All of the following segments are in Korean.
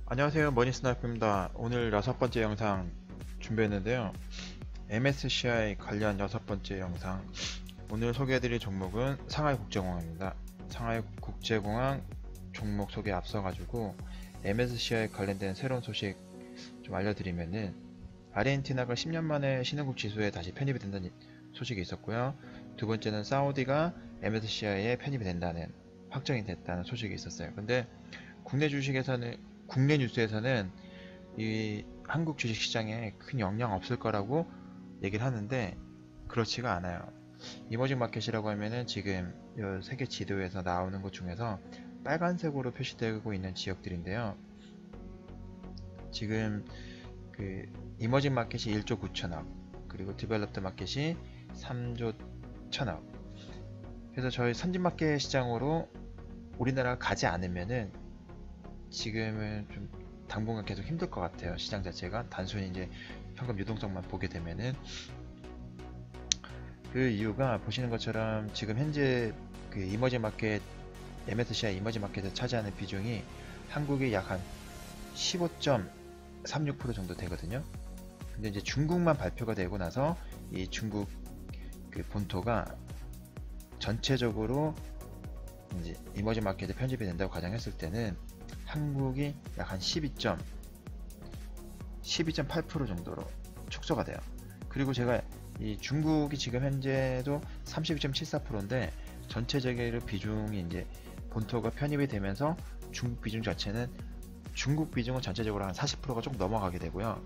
안녕하세요, 머니스나이프입니다. 오늘 6번째 영상 준비했는데요. MSCI 관련 6번째 영상. 오늘 소개해드릴 종목은 상하이국제공항입니다. 상하이국제공항 종목 소개 앞서가지고 MSCI 관련된 새로운 소식 좀 알려드리면은, 아르헨티나가 10년 만에 신흥국 지수에 다시 편입이 된다는 소식이 있었고요. 두 번째는 사우디가 MSCI에 편입이 된다는, 확정이 됐다는 소식이 있었어요. 근데 국내 주식에서는, 국내 뉴스에서는 이 한국 주식 시장에 큰 영향 없을 거라고 얘기를 하는데, 그렇지가 않아요. 이머징 마켓이라고 하면은 지금 이 세계 지도에서 나오는 것 중에서 빨간색으로 표시되고 있는 지역들인데요. 지금 그 이머징 마켓이 1조 9천억, 그리고 디벨롭드 마켓이 3조 1천억. 그래서 저희 선진 마켓 시장으로 우리나라가 가지 않으면은 지금은 좀 당분간 계속 힘들 것 같아요. 시장 자체가 단순히 이제 현금 유동성만 보게 되면은. 그 이유가 보시는 것처럼 지금 현재 그 이머징 마켓, MSCI 이머징 마켓에 차지하는 비중이 한국이 약 한 15.36% 정도 되거든요. 근데 이제 중국만 발표가 되고 나서 이 중국 그 본토가 전체적으로 이제 이머징 마켓에 편집이 된다고 가정했을 때는 한국이 약 한 12.8% 정도로 축소가 돼요. 그리고 제가 이 중국이 지금 현재도 32.74%인데 전체적으로 비중이 이제 본토가 편입이 되면서 중국 비중 자체는, 중국 비중은 전체적으로 한 40%가 조금 넘어가게 되고요.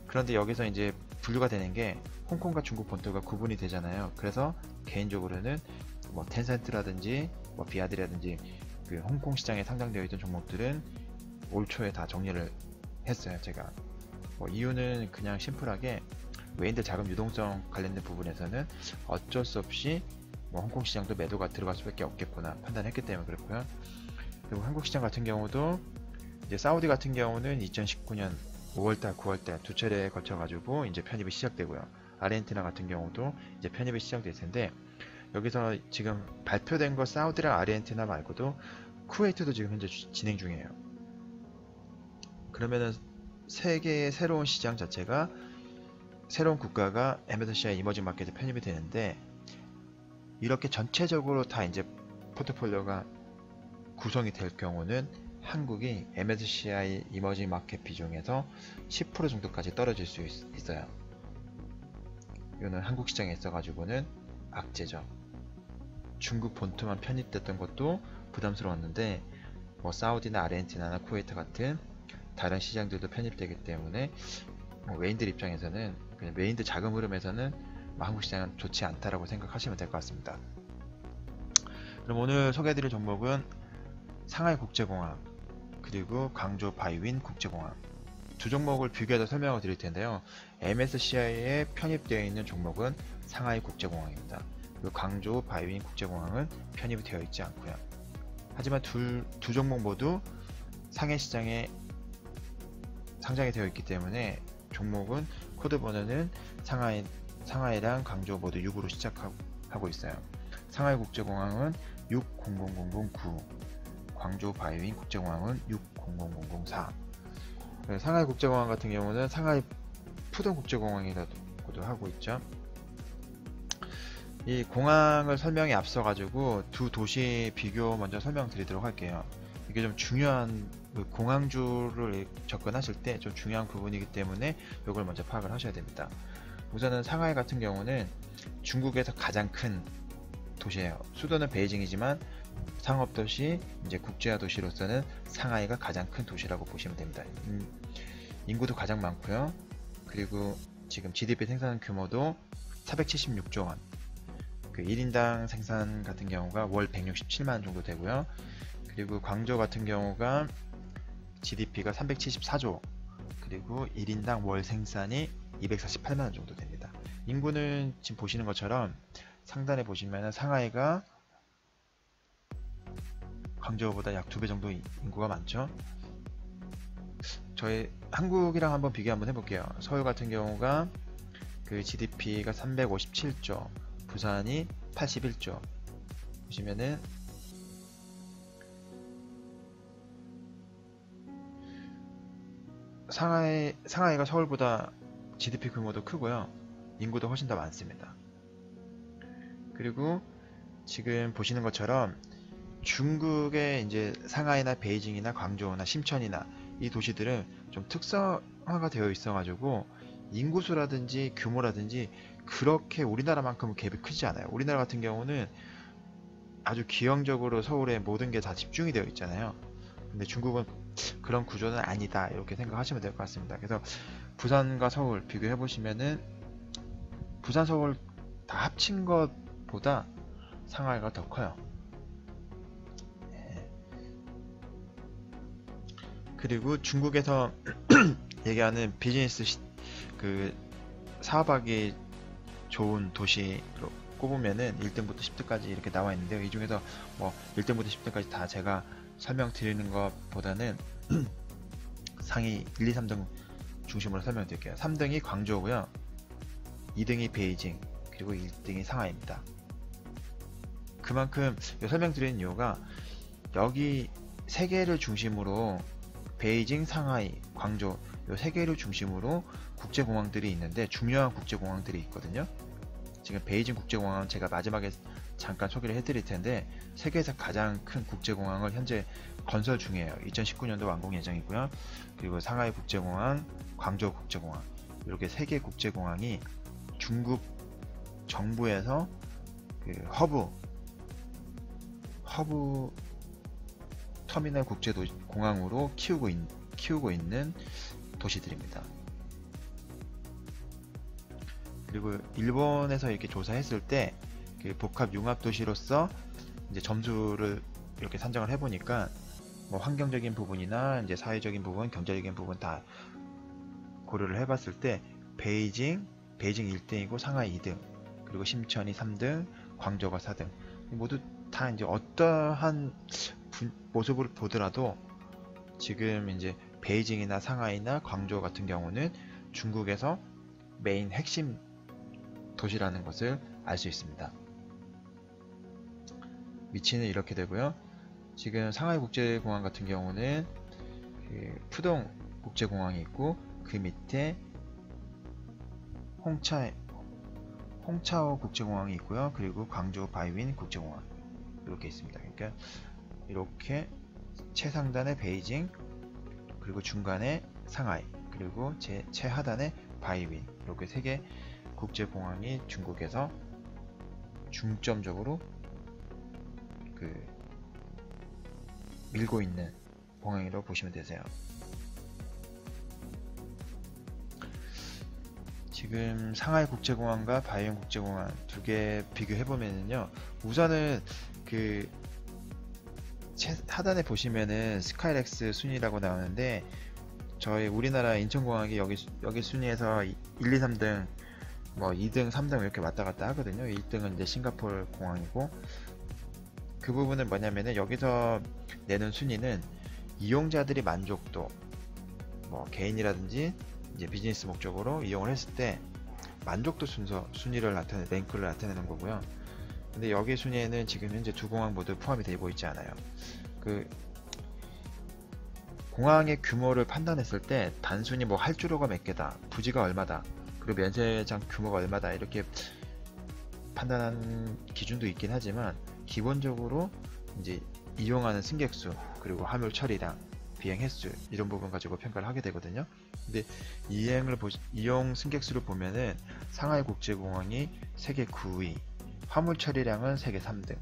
그런데 여기서 이제 분류가 되는 게 홍콩과 중국 본토가 구분이 되잖아요. 그래서 개인적으로는 뭐 텐센트라든지 뭐 비아드라든지 그 홍콩 시장에 상장되어 있던 종목들은 올 초에 다 정리를 했어요. 제가 뭐 이유는 그냥 심플하게 외인들 자금 유동성 관련된 부분에서는 어쩔 수 없이 뭐 홍콩 시장도 매도가 들어갈 수밖에 없겠구나 판단했기 때문에 그렇고요. 그리고 한국 시장 같은 경우도 이제 사우디 같은 경우는 2019년 5월달, 9월달 두 차례에 거쳐가지고 이제 편입이 시작되고요. 아르헨티나 같은 경우도 이제 편입이 시작될 텐데, 여기서 지금 발표된 거 사우디랑 아르헨티나 말고도 쿠웨이트도 지금 현재 진행 중이에요. 그러면은 세계의 새로운 시장 자체가, 새로운 국가가 MSCI 이머징 마켓에 편입이 되는데, 이렇게 전체적으로 다 이제 포트폴리오가 구성이 될 경우는 한국이 MSCI 이머징 마켓 비중에서 10% 정도까지 떨어질 수 있어요. 이거는 한국 시장에 있어가지고는 악재죠. 중국 본토만 편입됐던 것도 부담스러웠는데 뭐 사우디나 아르헨티나나 쿠웨이트 같은 다른 시장들도 편입되기 때문에 뭐 외인들 입장에서는, 그냥 외인들 자금 흐름에서는 뭐 한국 시장은 좋지 않다라고 생각하시면 될 것 같습니다. 그럼 오늘 소개해드릴 종목은 상하이 국제공항 그리고 광주 바이윈 국제공항, 두 종목을 비교해서 설명을 드릴 텐데요. MSCI에 편입되어 있는 종목은 상하이 국제공항입니다. 그리고 광주 바이윈 국제공항은 편입이 되어 있지 않고요. 하지만 두 종목 모두 상해 시장에 상장이 되어 있기 때문에 종목은 코드 번호는 상하이랑 광주 모두 6으로 시작하고 있어요. 상하이 국제공항은 600009, 광주 바이윈 국제공항은 600004. 상하이 국제공항 같은 경우는 상하이 푸동 국제공항이라고도 하고 있죠. 이 공항을 설명에 앞서 가지고 두 도시 비교 먼저 설명드리도록 할게요. 이게 좀 중요한, 공항주를 접근하실 때 좀 중요한 부분이기 때문에 이걸 먼저 파악을 하셔야 됩니다. 우선은 상하이 같은 경우는 중국에서 가장 큰 도시예요. 수도는 베이징이지만 상업도시, 이제 국제화 도시로서는 상하이가 가장 큰 도시라고 보시면 됩니다. 인구도 가장 많고요. 그리고 지금 GDP 생산 규모도 476조 원. 그 1인당 생산 같은 경우가 월 167만 정도 되고요. 그리고 광저우 같은 경우가 GDP가 374조, 그리고 1인당 월 생산이 248만원 정도 됩니다. 인구는 지금 보시는 것처럼 상단에 보시면 상하이가 광저우보다 약 2배 정도 인구가 많죠. 저희 한국이랑 한번 비교 한번 해볼게요. 서울 같은 경우가 그 GDP가 357조, 부산이 81조. 보시면은 상하이가 서울보다 GDP 규모도 크고요. 인구도 훨씬 더 많습니다. 그리고 지금 보시는 것처럼 중국의 이제 상하이나 베이징이나 광저우나 심천이나 이 도시들은 좀 특성화가 되어 있어가지고 인구수라든지 규모라든지 그렇게 우리나라만큼은 갭이 크지 않아요. 우리나라 같은 경우는 아주 기형적으로 서울에 모든 게 다 집중이 되어 있잖아요. 근데 중국은 그런 구조는 아니다 이렇게 생각하시면 될 것 같습니다. 그래서 부산과 서울 비교해 보시면은 부산 서울 다 합친 것보다 상하이가 더 커요. 그리고 중국에서 얘기하는 비즈니스 그 사업하기 좋은 도시로 꼽으면은 1등부터 10등까지 이렇게 나와 있는데요. 이 중에서 뭐 1등부터 10등까지 다 제가 설명드리는 것보다는 상위 1, 2, 3등 중심으로 설명드릴게요. 3등이 광저우고요. 2등이 베이징, 그리고 1등이 상하이입니다. 그만큼 설명드리는 이유가 여기 세 개를 중심으로 베이징, 상하이, 광저우 이 세 개를 중심으로 국제공항들이 있는데 중요한 국제공항들이 있거든요. 지금 베이징 국제공항은 제가 마지막에 잠깐 소개를 해드릴 텐데 세계에서 가장 큰 국제공항을 현재 건설 중이에요. 2019년도 완공 예정이고요. 그리고 상하이 국제공항, 광저우 국제공항 이렇게 세 개 국제공항이 중국 정부에서 그 허브 터미널 국제공항으로 키우고 있는 도시들입니다. 그리고 일본에서 이렇게 조사했을 때 그 복합 융합 도시로서 이제 점수를 이렇게 산정을 해보니까 뭐 환경적인 부분이나 이제 사회적인 부분, 경제적인 부분 다 고려를 해봤을 때 베이징 1등이고 상하이 2등, 그리고 심천이 3등, 광저우가 4등 모두 다 이제 어떠한 모습을 보더라도 지금 이제 베이징이나 상하이나 광저우 같은 경우는 중국에서 메인 핵심 도시라는 것을 알 수 있습니다. 위치는 이렇게 되고요. 지금 상하이 국제공항 같은 경우는 그 푸동 국제공항이 있고 그 밑에 홍차오 국제공항이 있고요. 그리고 광저우 바이윈 국제공항 이렇게 있습니다. 그러니까 이렇게 최상단에 베이징, 그리고 중간에 상하이, 그리고 최하단에 바이윈 이렇게 세 개 국제공항이 중국에서 중점적으로 밀고 있는 공항이라고 보시면 되세요. 지금 상하이 국제공항과 바이윈 국제공항 두 개 비교해 보면은요, 우선은 그 하단에 보시면은 스카이렉스 순위라고 나오는데 저희 우리나라 인천공항이 여기 순위에서 1, 2, 3등 뭐 2등, 3등 이렇게 왔다 갔다 하거든요. 1등은 이제 싱가포르 공항이고, 그 부분은 뭐냐면은 여기서 내는 순위는 이용자들이 만족도, 뭐 개인이라든지 이제 비즈니스 목적으로 이용을 했을 때 만족도 순위를 랭크를 나타내는 거고요. 근데 여기 순위에는 지금 현재 두 공항 모두 포함이 되고 있지 않아요. 그 공항의 규모를 판단했을 때 단순히 뭐 활주로가 몇 개다, 부지가 얼마다, 그리고 면세장 규모가 얼마다 이렇게 판단한 기준도 있긴 하지만 기본적으로 이제 이용하는 승객수, 그리고 화물 처리량, 비행 횟수 이런 부분 가지고 평가를 하게 되거든요. 근데 이용 승객수를 보면은 상하이 국제공항이 세계 9위, 화물 처리량은 세계 3등.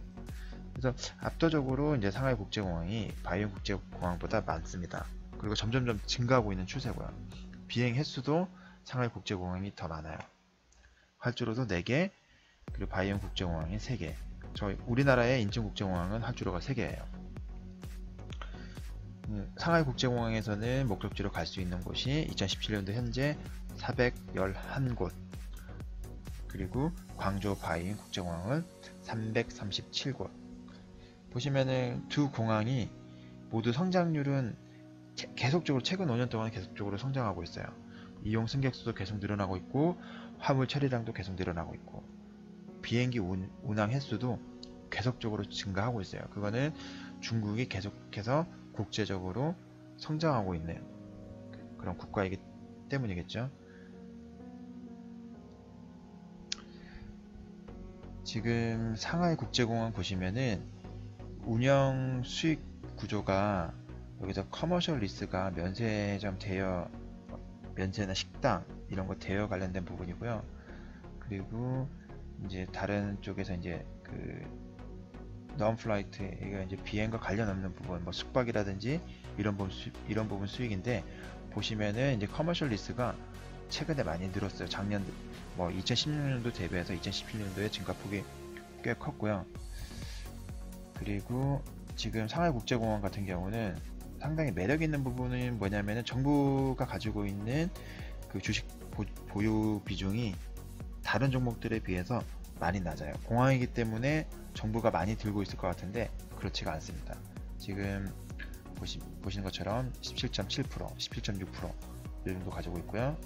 그래서 압도적으로 이제 상하이 국제공항이 바이윈 국제공항보다 많습니다. 그리고 점점점 증가하고 있는 추세고요. 비행 횟수도 상하이 국제공항이 더 많아요. 활주로도 4개, 그리고 바이윈 국제공항이 3개. 저희 우리나라의 인천국제공항은 활주로가 3개예요. 상하이 국제공항에서는 목적지로 갈 수 있는 곳이 2017년도 현재 411곳, 그리고 광저우 바이윈 국제공항은 337곳. 보시면은 두 공항이 모두 성장률은 계속적으로 최근 5년 동안 계속적으로 성장하고 있어요. 이용 승객수도 계속 늘어나고 있고, 화물 처리량도 계속 늘어나고 있고, 비행기 운항 횟수도 계속적으로 증가하고 있어요. 그거는 중국이 계속해서 국제적으로 성장하고 있는 그런 국가이기 때문이겠죠. 지금 상하이국제공항 보시면은 운영 수익 구조가 여기서 커머셜 리스가 면세점 대여, 면세나 식당 이런 거 대여 관련된 부분이고요. 그리고 이제 다른 쪽에서 이제 그 non-flight, 이게 이제 비행과 관련 없는 부분, 뭐 숙박이라든지 이런 부분 수익인데, 보시면은 이제 커머셜 리스가 최근에 많이 늘었어요. 작년 뭐 2016년도 대비해서 2017년도에 증가폭이 꽤 컸고요. 그리고 지금 상하이국제공항 같은 경우는 상당히 매력 있는 부분은 뭐냐면은 정부가 가지고 있는 그 주식 보유 비중이 다른 종목들에 비해서 많이 낮아요. 공항이기 때문에 정부가 많이 들고 있을 것 같은데 그렇지가 않습니다. 지금 보시는 것처럼 17.7%, 17.6% 이 정도 가지고 있고요.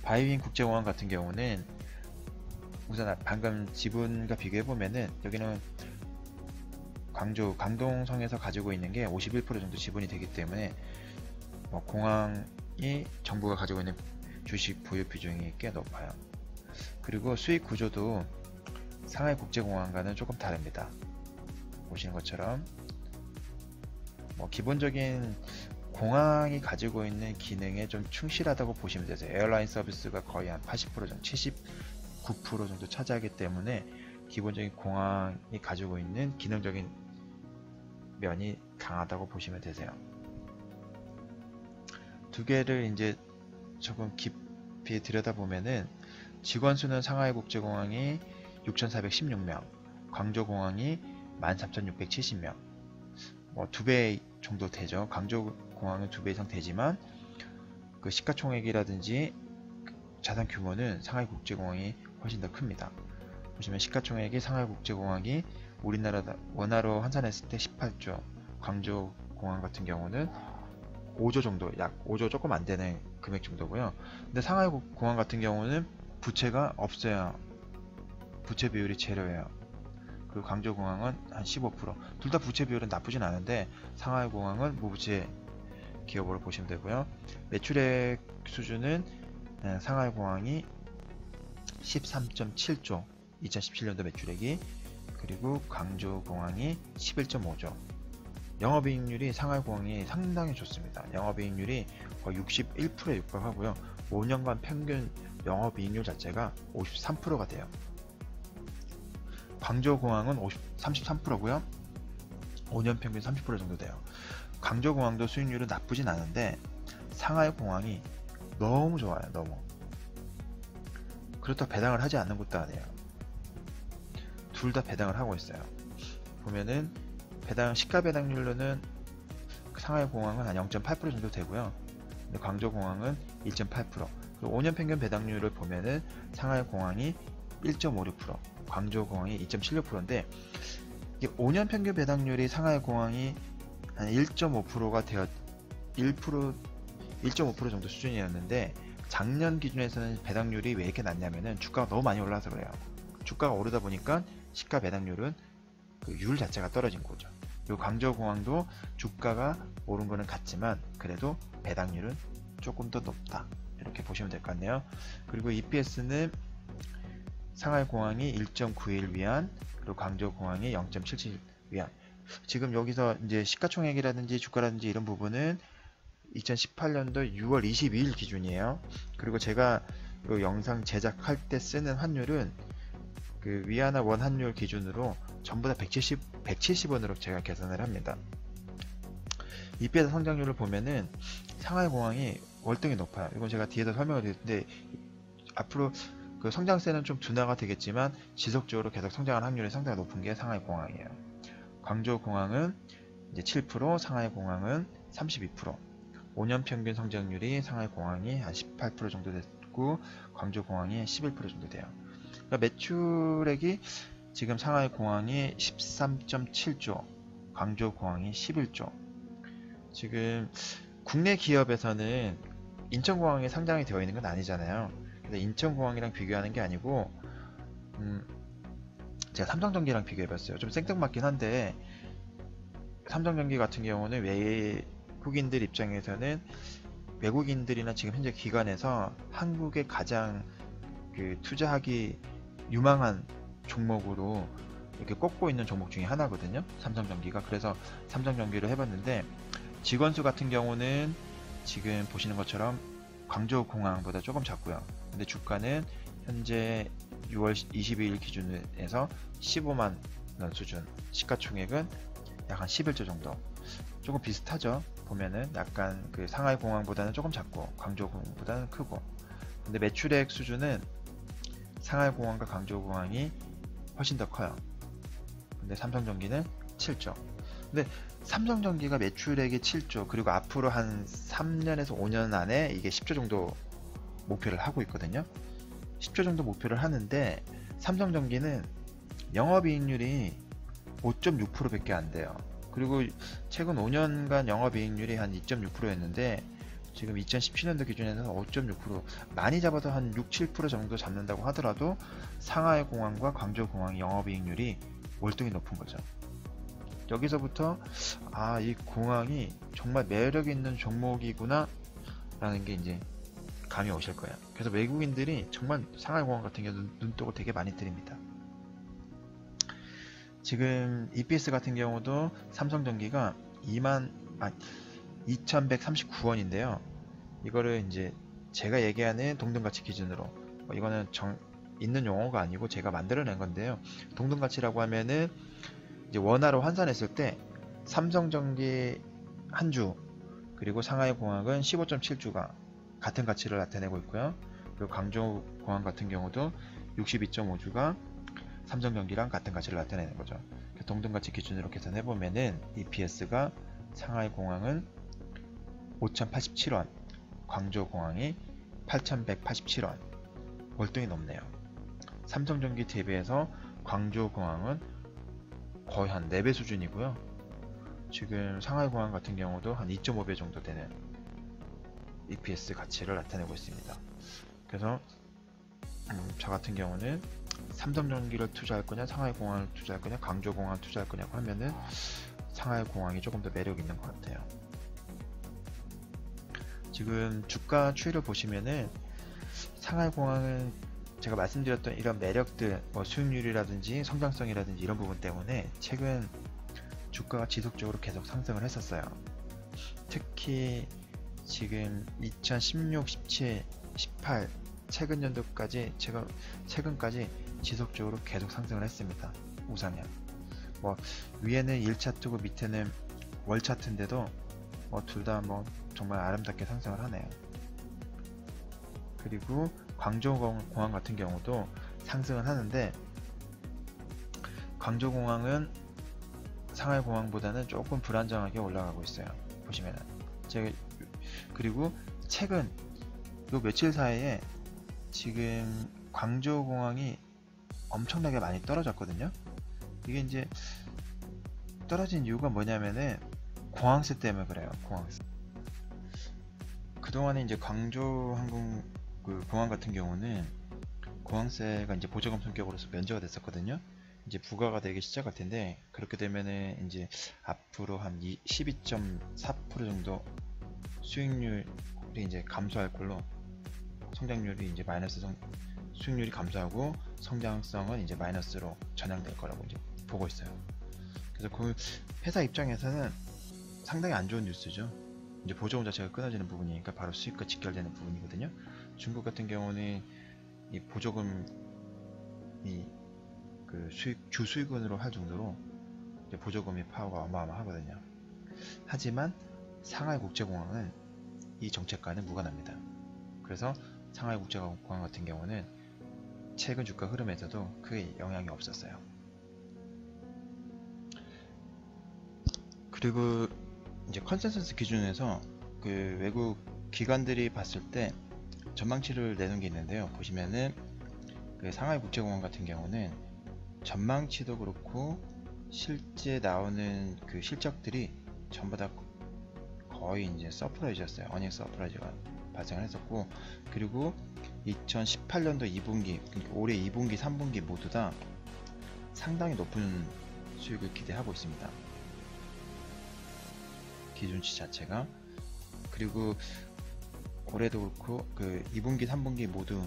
바이윈 국제공항 같은 경우는 우선 방금 지분과 비교해 보면은 여기는 강동성에서 가지고 있는 게 51% 정도 지분이 되기 때문에 뭐 공항이 정부가 가지고 있는 주식 보유 비중이 꽤 높아요. 그리고 수익 구조도 상하이국제공항과는 조금 다릅니다. 보시는 것처럼 뭐 기본적인 공항이 가지고 있는 기능에 좀 충실하다고 보시면 되세요. 에어라인 서비스가 거의 한 80% 정도, 79% 정도 차지하기 때문에 기본적인 공항이 가지고 있는 기능적인 면이 강하다고 보시면 되세요. 두 개를 이제 조금 깊이 들여다보면은 직원 수는 상하이국제공항이 6,416명, 광저공항이 13,670명, 뭐 2배 정도 되죠. 광저공항은 2배 이상 되지만 그 시가총액이라든지 자산 규모는 상하이국제공항이 훨씬 더 큽니다. 보시면 시가총액이 상하이국제공항이 우리나라 원화로 환산했을 때 18조, 광저공항 같은 경우는 5조 정도, 약 5조 조금 안 되는 금액 정도고요. 근데 상하이공항 같은 경우는 부채가 없어요. 부채 비율이 제로예요. 그리고 광저공항은 한 15%. 둘 다 부채 비율은 나쁘진 않은데 상하이공항은 무부채 기업으로 보시면 되고요. 매출액 수준은 상하이공항이 13.7조, 2017년도 매출액이, 그리고 광저공항이 11.5조. 영업이익률이 상하이공항이 상당히 좋습니다. 영업이익률이 거의 61%에 육박하고요. 5년간 평균 영업이익률 자체가 53%가 돼요. 광저공항은 33%고요. 5년 평균 30% 정도 돼요. 광저공항도 수익률은 나쁘진 않은데 상하이공항이 너무 좋아요. 너무. 그렇다고 배당을 하지 않는 것도 아니에요. 둘 다 배당을 하고 있어요. 보면은 시가 배당률로는 상하이공항은 한 0.8% 정도 되고요. 근데 광저공항은 1.8%. 그리고 5년 평균 배당률을 보면은 상하이공항이 1.56%, 광저공항이 2.76%인데 이게 5년 평균 배당률이 상하이공항이 한 1.5%가 되어 1.5% 정도 수준이었는데 작년 기준에서는 배당률이 왜 이렇게 낮냐면은 주가가 너무 많이 올라서 그래요. 주가가 오르다 보니까 시가 배당률은 그 율 자체가 떨어진 거죠. 그리고 광저공항도 주가가 오른 거는 같지만 그래도 배당률은 조금 더 높다. 이렇게 보시면 될 것 같네요. 그리고 EPS는 상하이공항이 1.91위안, 그리고 광저공항이 0.77위안. 지금 여기서 이제 시가총액이라든지 주가라든지 이런 부분은 2018년도 6월 22일 기준이에요. 그리고 제가 이 영상 제작할 때 쓰는 환율은 그 위안화 원 환율 기준으로 전부 다 170원으로 제가 계산을 합니다. EPS 성장률을 보면은 상하이공항이 월등히 높아요. 이건 제가 뒤에서 설명을 드렸는데 앞으로 그 성장세는 좀 둔화가 되겠지만 지속적으로 계속 성장할 확률이 상당히 높은 게 상하이공항이에요. 광저공항은 이제 7%, 상하이공항은 32%. 5년 평균 성장률이 상하이공항이 한 18% 정도 됐고 광저공항이 11% 정도 돼요. 그러니까 매출액이 지금 상하이공항이 13.7조, 광저공항이 11조. 지금 국내 기업에서는 인천공항에 상장이 되어 있는 건 아니잖아요. 그래서 인천공항이랑 비교하는 게 아니고 제가 삼성전기랑 비교해봤어요. 좀 생뚱맞긴 한데 삼성전기 같은 경우는 외국인들 입장에서는 외국인들이나 지금 현재 기관에서 한국에 가장 그 투자하기 유망한 종목으로 이렇게 꼽고 있는 종목 중에 하나거든요. 삼성전기가. 그래서 삼성전기를 해봤는데 직원수 같은 경우는 지금 보시는 것처럼 광저우공항보다 조금 작고요. 근데 주가는 현재 6월 22일 기준에서 15만 원 수준, 시가총액은 약 한 11조 정도. 조금 비슷하죠. 보면은 약간 그 상하이 공항보다는 조금 작고 광저우 공항보다는 크고. 근데 매출액 수준은 상하이 공항과 광저우 공항이 훨씬 더 커요. 근데 삼성전기는 7조. 근데 삼성전기가 매출액이 7조, 그리고 앞으로 한 3년에서 5년 안에 이게 10조 정도 목표를 하고 있거든요. 10조 정도 목표를 하는데 삼성전기는 영업이익률이 5.6%밖에 안 돼요. 그리고 최근 5년간 영업이익률이 한 2.6%였는데 지금 2017년도 기준에서는 5.6%, 많이 잡아도 한 6, 7% 정도 잡는다고 하더라도 상하이 공항과 광저우 공항 영업이익률이 월등히 높은 거죠. 여기서부터 이 공항이 정말 매력 있는 종목이구나 라는 게 이제 감이 오실 거예요. 그래서 외국인들이 정말 상하이 공항 같은 경우 눈독을 되게 많이 들입니다. 지금 EPS 같은 경우도 삼성전기가 2139원인데요. 이거를 이제 제가 얘기하는 동등가치 기준으로, 이거는 있는 용어가 아니고 제가 만들어낸 건데요. 동등가치라고 하면은 이제 원화로 환산했을 때 삼성전기 한 주, 그리고 상하이 공항은 15.7주가 같은 가치를 나타내고 있고요. 그리고 광저우 공항 같은 경우도 62.5주가 삼성전기랑 같은 가치를 나타내는 거죠. 동등가치 기준으로 계산해보면은 EPS가 상하이 공항은 5,087원, 광저우 공항이 8,187원, 월등히 높네요. 삼성전기 대비해서 광저우 공항은 거의 한 4배 수준이고요. 지금 상하이 공항 같은 경우도 한 2.5배 정도 되는 EPS 가치를 나타내고 있습니다. 그래서 저 같은 경우는 삼성전기를 투자할 거냐, 상하이 공항을 투자할 거냐, 광저우 공항을 투자할 거냐고 하면은 상하이 공항이 조금 더 매력 있는 것 같아요. 지금 주가 추이를 보시면은 상하이 공항은 제가 말씀드렸던 이런 매력들, 수익률이라든지 성장성이라든지 이런 부분 때문에 최근 주가가 지속적으로 계속 상승을 했었어요. 특히 지금 2016, 17, 18 최근 연도까지, 최근까지 지속적으로 계속 상승을 했습니다. 우상향. 위에는 1차트고 밑에는 월차트인데도 둘 다 정말 아름답게 상승을 하네요. 그리고 광저우 공항 같은 경우도 상승을 하는데, 광저우 공항은 상하이 공항보다는 조금 불안정하게 올라가고 있어요. 보시면은 그리고 최근 요 며칠 사이에 지금 광저우 공항이 엄청나게 많이 떨어졌거든요. 이게 이제 떨어진 이유가 뭐냐면은 공항세 때문에 그래요. 공항세. 그동안에 이제 광저우 항공 공항 같은 경우는 공항세가 이제 보조금 성격으로서 면제가 됐었거든요. 이제 부과가 되기 시작할 텐데, 그렇게 되면은 이제 앞으로 한 12.4% 정도 수익률이 이제 감소할 걸로, 성장률이 이제 수익률이 감소하고 성장성은 이제 마이너스로 전향될 거라고 이제 보고 있어요. 그래서 그 회사 입장에서는 상당히 안 좋은 뉴스죠. 이제 보조금 자체가 끊어지는 부분이니까 바로 수익과 직결되는 부분이거든요. 중국 같은 경우는 이 보조금이 그 주 수익원으로 할 정도로 이제 보조금의 파워가 어마어마하거든요. 하지만 상하이 국제공항은 이 정책과는 무관합니다. 그래서 상하이 국제공항 같은 경우는 최근 주가 흐름에서도 크게 영향이 없었어요. 그리고 이제 컨센서스 기준에서 그 외국 기관들이 봤을 때 전망치를 내는 게 있는데요. 보시면은 그 상하이 국제공항 같은 경우는 전망치도 그렇고 실제 나오는 그 실적들이 전부 다 거의 이제 서프라이즈였어요. 어닝 서프라이즈가 발생을 했었고, 그리고 2018년도 2분기, 그러니까 올해 2분기, 3분기 모두 다 상당히 높은 수익을 기대하고 있습니다. 기준치 자체가. 그리고 올해도 그렇고 그 2분기 3분기 모두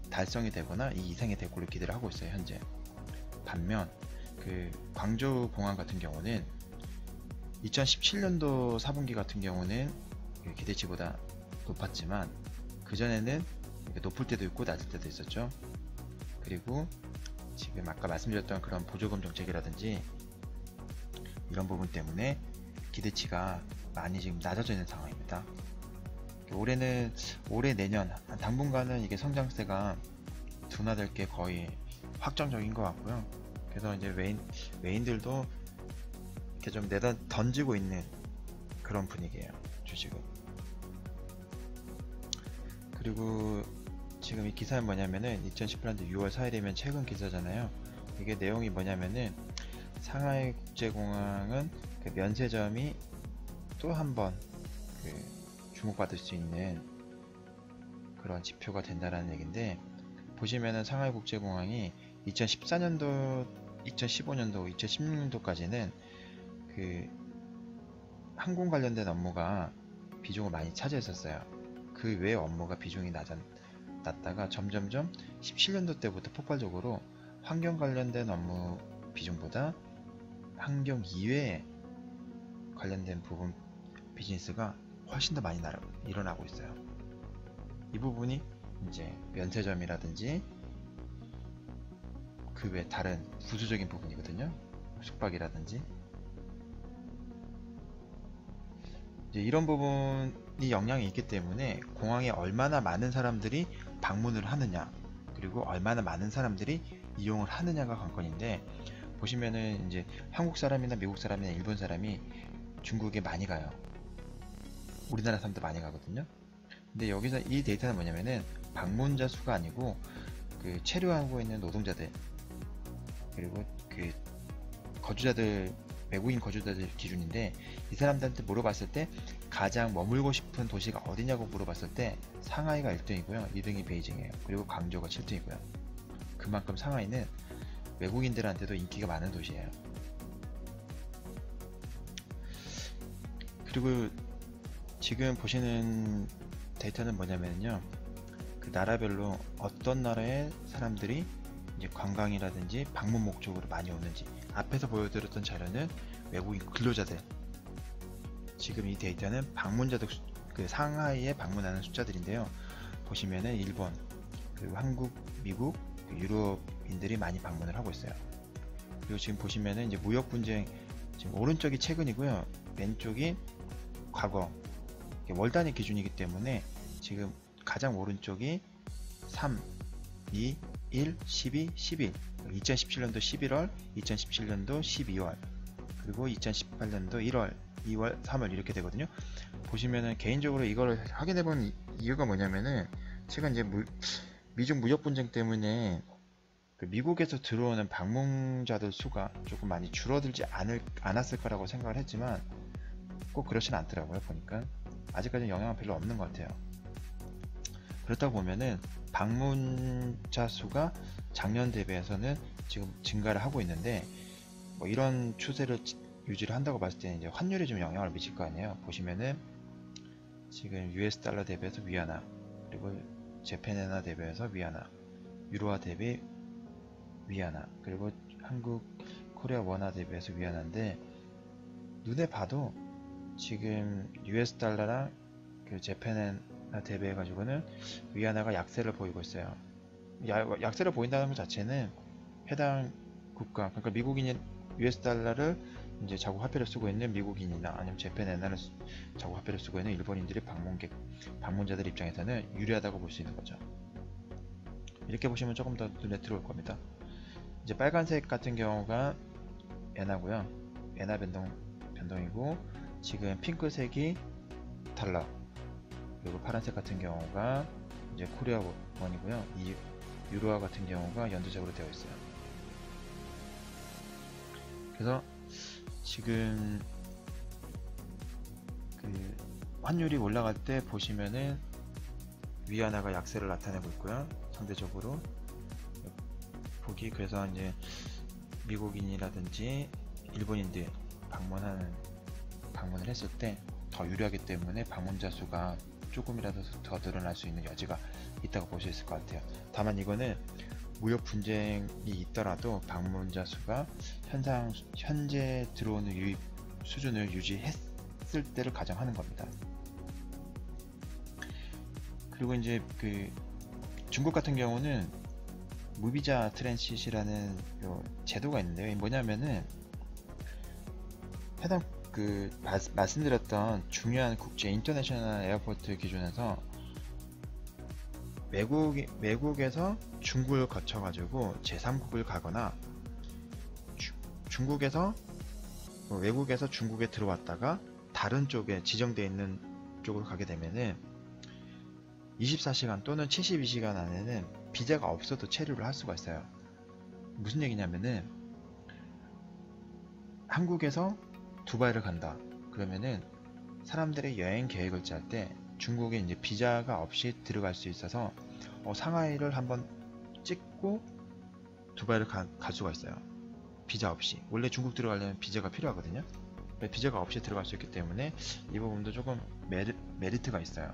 달성이 되거나 이 이상이 될 걸로 기대를 하고 있어요 현재. 반면 그 광저우 공항 같은 경우는 2017년도 4분기 같은 경우는 기대치보다 높았지만 그전에는 높을 때도 있고 낮을 때도 있었죠. 그리고 지금 아까 말씀드렸던 그런 보조금 정책이라든지 이런 부분 때문에 기대치가 많이 지금 낮아져 있는 상황입니다. 올해 내년 당분간은 이게 성장세가 둔화될 게 거의 확정적인 것 같고요. 그래서 이제 외인들도 이렇게 좀 던지고 있는 그런 분위기예요, 주식은. 그리고 지금 이 기사는 뭐냐면은 2018년도 6월 4일이면 최근 기사잖아요. 이게 내용이 뭐냐면은 상하이 국제공항은 그 면세점이 또 한 번 주목받을 수 있는 그런 지표가 된다라는 얘기인데, 보시면은 상하이 국제공항이 2014년도, 2015년도, 2016년도까지는 그 항공 관련된 업무가 비중을 많이 차지했었어요. 그 외 업무가 비중이 낮다가 점점점 17년도 때부터 폭발적으로 환경 관련된 업무 비중보다 환경 이외에 관련된 부분 비즈니스가 훨씬 더 많이 일어나고 있어요. 이 부분이 이제 면세점이라든지 그 외 다른 부수적인 부분이거든요. 숙박이라든지 이제 이런 부분이 영향이 있기 때문에 공항에 얼마나 많은 사람들이 방문을 하느냐, 그리고 얼마나 많은 사람들이 이용을 하느냐가 관건인데, 보시면은 이제 한국 사람이나 미국 사람이나 일본 사람이 중국에 많이 가요. 우리나라 사람도 많이 가거든요. 근데 여기서 이 데이터는 뭐냐면은 방문자 수가 아니고 그 체류하고 있는 노동자들, 그리고 그 거주자들, 외국인 거주자들 기준인데, 이 사람들한테 물어봤을 때 가장 머물고 싶은 도시가 어디냐고 물어봤을 때 상하이가 1등이고요 2등이 베이징이에요. 그리고 광저우가 7등이고요 그만큼 상하이는 외국인들한테도 인기가 많은 도시예요. 그리고 지금 보시는 데이터는 뭐냐면요, 그 나라별로 어떤 나라의 사람들이 이제 관광이라든지 방문 목적으로 많이 오는지, 앞에서 보여드렸던 자료는 외국인 근로자들, 지금 이 데이터는 방문자들, 그 상하이에 방문하는 숫자들인데요. 보시면은 일본, 그리고 한국, 미국, 유럽인들이 많이 방문을 하고 있어요. 그리고 지금 보시면은 이제 무역 분쟁, 지금 오른쪽이 최근이고요, 왼쪽이 과거, 월 단위 기준이기 때문에 지금 가장 오른쪽이 3, 2, 1, 12, 11, 2017년도 11월, 2017년도 12월, 그리고 2018년도 1월, 2월, 3월 이렇게 되거든요. 보시면은 개인적으로 이걸 확인해 본 이유가 뭐냐면은, 최근 이제 미중 무역 분쟁 때문에 그 미국에서 들어오는 방문자들 수가 조금 많이 줄어들지 않았을까라고 생각을 했지만 꼭 그렇진 않더라고요. 보니까 아직까지는 영향은 별로 없는 것 같아요. 그렇다고 보면은 방문자 수가 작년 대비해서는 지금 증가를 하고 있는데, 뭐 이런 추세를 유지를 한다고 봤을 때는 이제 환율이 좀 영향을 미칠 거 아니에요. 보시면은 지금 US 달러 대비해서 위안화, 그리고 재팬엔화 대비해서 위안화, 유로화 대비 위안화, 그리고 한국 코리아 원화 대비해서 위안화인데, 눈에 봐도 지금 US 달러랑 그 재팬엔화 대비해 가지고는 위안화가 약세를 보이고 있어요. 약세를 보인다는 것 자체는 해당 국가, 그러니까 미국인이 US 달러를 이제 자국 화폐를 쓰고 있는 미국인이나 아니면 재팬엔화를 자국 화폐를 쓰고 있는 일본인들이 방문자들 입장에서는 유리하다고 볼 수 있는 거죠. 이렇게 보시면 조금 더 눈에 들어올 겁니다. 이제 빨간색 같은 경우가 엔화고요. 엔화 변동이고, 지금 핑크색이 달러, 그리고 파란색 같은 경우가 이제 코리아 원이고요. 이 유로화 같은 경우가 연두색으로 되어 있어요. 그래서 지금 그 환율이 올라갈 때 보시면은 위안화가 약세를 나타내고 있고요. 상대적으로 그래서 이제 미국인이라든지 일본인들 방문을 했을 때 더 유리하기 때문에 방문자 수가 조금이라도 더 늘어날 수 있는 여지가 있다고 볼 수 있을 것 같아요. 다만 이거는 무역 분쟁이 있더라도 방문자 수가 현재 들어오는 유입 수준을 유지했을 때를 가정하는 겁니다. 그리고 이제 그 중국 같은 경우는 무비자 트랜시시라는 제도가 있는데요. 뭐냐면은 해당 말씀드렸던 중요한 국제 인터내셔널 에어포트 기준에서 외국에서 중국을 거쳐가지고 제3국을 가거나 외국에서 중국에 들어왔다가 다른 쪽에 지정되어 있는 쪽으로 가게 되면은 24시간 또는 72시간 안에는 비자가 없어도 체류를 할 수가 있어요. 무슨 얘기냐면은 한국에서 두바이를 간다. 그러면은 사람들의 여행 계획을 짤 때 중국에 이제 비자가 없이 들어갈 수 있어서 상하이를 한번 찍고 두바이를 갈 수가 있어요. 비자 없이. 원래 중국 들어가려면 비자가 필요하거든요. 비자가 없이 들어갈 수 있기 때문에 이 부분도 조금 메리트가 있어요.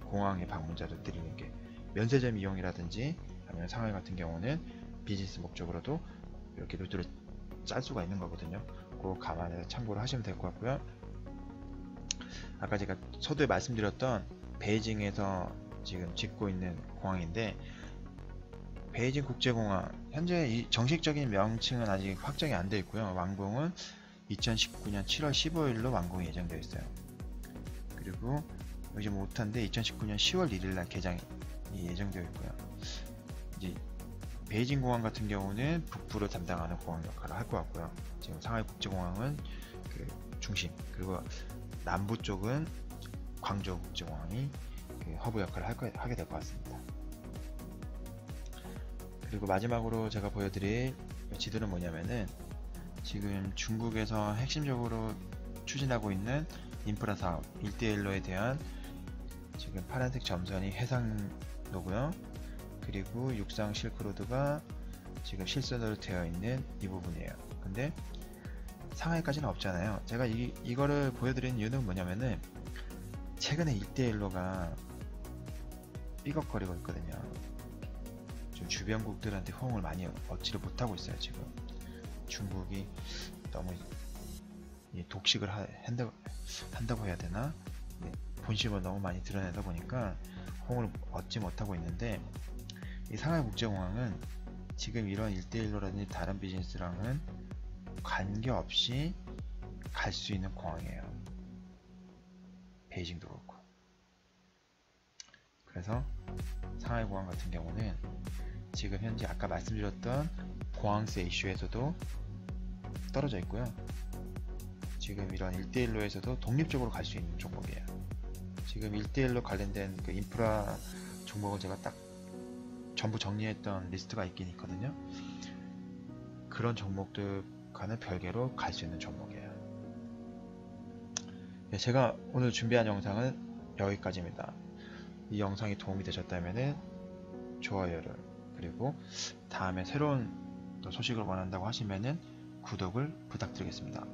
공항의 방문자들 드리는 게 면세점 이용이라든지 아니면 상하이 같은 경우는 비즈니스 목적으로도 이렇게 루트를 짤 수가 있는 거거든요. 그거 감안해서 참고를 하시면 될 것 같고요. 아까 제가 서두에 말씀드렸던 베이징에서 지금 짓고 있는 공항인데 베이징 국제공항 현재 이 정식적인 명칭은 아직 확정이 안 되어 있고요. 완공은 2019년 7월 15일로 완공이 예정되어 있어요. 그리고 요즘 못한데 2019년 10월 1일날 개장이 예정되어 있고요. 이제 베이징 공항 같은 경우는 북부를 담당하는 공항 역할을 할 것 같고요. 지금 상하이 국제공항은 그 중심, 그리고 남부 쪽은 광저우 국제공항이 그 허브 역할을 하게 될 것 같습니다. 그리고 마지막으로 제가 보여드릴 지도는 뭐냐면은 지금 중국에서 핵심적으로 추진하고 있는 인프라 사업 1대1로에 대한 지금 파란색 점선이 해상로고요. 그리고 육상 실크로드가 지금 실선으로 되어 있는 이 부분이에요. 근데 상하이까지는 없잖아요. 제가 이거를 보여드리는 이유는 뭐냐면은 최근에 1대1로가 삐걱거리고 있거든요. 좀 주변국들한테 호응을 많이 얻지를 못하고 있어요. 지금 중국이 너무 독식을 한다고 해야 되나? 본심을 너무 많이 드러내다 보니까 호응을 얻지 못하고 있는데 이 상하이 국제공항은 지금 이런 1대1로라든지 다른 비즈니스랑은 관계없이 갈 수 있는 공항이에요. 베이징도 그렇고. 그래서 상하이 공항 같은 경우는 지금 현재 아까 말씀드렸던 공항세 이슈에서도 떨어져 있고요. 지금 이런 1대1로에서도 독립적으로 갈 수 있는 종목이에요. 지금 1대1로 관련된 그 인프라 종목을 제가 딱 전부 정리했던 리스트가 있긴 있거든요. 그런 종목들과는 별개로 갈 수 있는 종목이에요. 네, 제가 오늘 준비한 영상은 여기까지입니다. 이 영상이 도움이 되셨다면 좋아요를, 그리고 다음에 새로운 소식을 원한다고 하시면 구독을 부탁드리겠습니다.